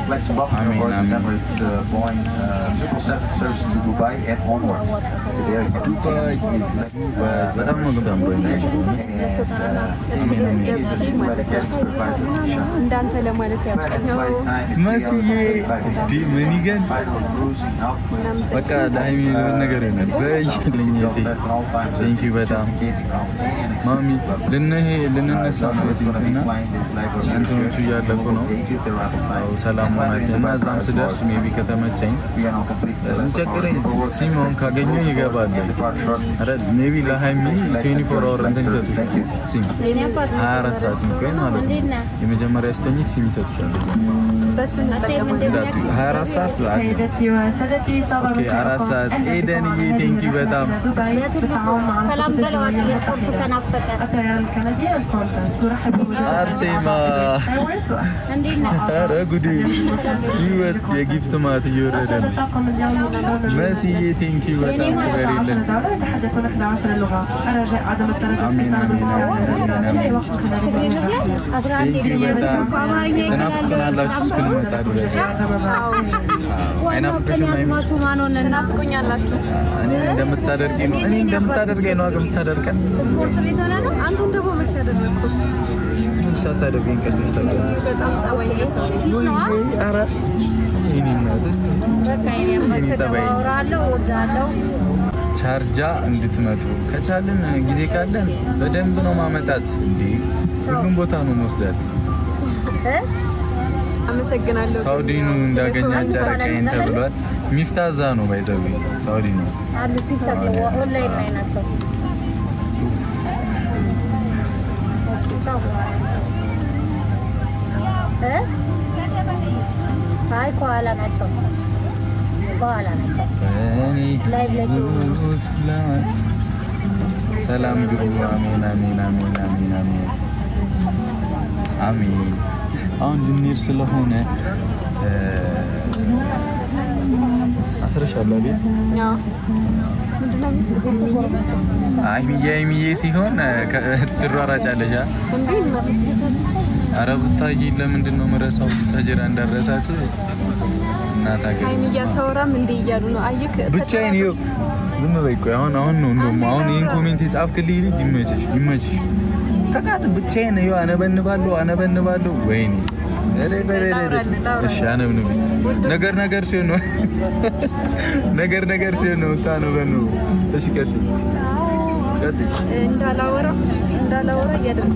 Let's welcome the board members Boeing 777 service to Dubai and onwards. በጣም ነው ገምሮኝ እንዳንተ ለማለት ያቀነው መስዬ ዲምኒገን በቃ ዳይሚ ነገር ይሆናል በይልኝ ቴንክ ዩ በጣም ማሚ ልንነሳ እና እንትኖቹ እያለቁ ነው ሰላም ሆናችሁ እና እዛም ስደርስ ሜቢ ከተመቸኝ እንቸግረኝ ሲሞን ካገኘው ይገባል አረ ሜቢ ለሃይሚ 24 hour እንትን ይሰጡሻል ሲም 24 ሰዓት ነው ቆይ ማለት ነው የመጀመሪያ ስተኝ ሲም ይሰጡሻል በሱ እናጠቀም 24 ሰዓት ላይ ኦኬ 4 ሰዓት ኤደንዬ ቴንክ ዩ በጣም ሰላም በለዋል ኤርፖርት ተናፈቀ አርሴማ አረ ጉዲ ይወት የጊፍት ማት እየወረደ ነው መስዬ ቴንክ ዩ በጣም ከበሬለን አሜን አሜን ቴንክ ዩ በጣም እናፍቀናላችሁ እስክንመጣ ድረስ አይናፍቀሽም እናፍቆኛላችሁ እኔ እንደምታደርገኝ ነው አገምታደርቀን ስፖርት ቤት ሆነ ነው አንተ እንደው መቼ ያደረኩስ ሳታደርገኝ ቀድመሽ ታውቂያለሽ በጣም ጸባይ ሰው ነው አረ ይሄንና ደስት ቻርጃ እንድትመጡ ከቻልን ጊዜ ካለን በደንብ ነው ማመጣት እንዴ ሁሉም ቦታ ነው መስዳት አመሰግናለሁ ሳውዲ ነው እንዳገኛ ጨረቃዬን ተብሏል ሚፍታዛ ነው ባይዘው ሳውዲ ነው አሉ ቲክቶክ ኦንላይን ላይ ናቸው አይ ኳላ ናቸው ሰላም ግቡ አሜን አሜን አሜን አሜን አሜን አሜን አሁን ልንሄድ ስለሆነ አስረሻለሁ ቤት ያው ምንድነው አይሚዬ ሲሆን ትሯራጫለሽ እንዴ ኧረ ብታይ ለምንድን ነው መረሳው ተጀራ እንዳረሳት እናታገ አይሚዬ አታወራም እንዴ እያሉ ነው አየክ ብቻዬን ይኸው ዝም በይ ቆይ አሁን ነው እንደውም አሁን ይሄን ኮሜንት የጻፍክልኝ ልጅ ይመችሽ ተቃጥ ብቻዬን ይኸው አነበንባለሁ ወይኔ እሺ አነብን ብስት ነገር ሲሆን ነው ነገር ሲሆን ነው ታነበን ነው እሺ ቀጥይ እንዳላወራ እያደረሰ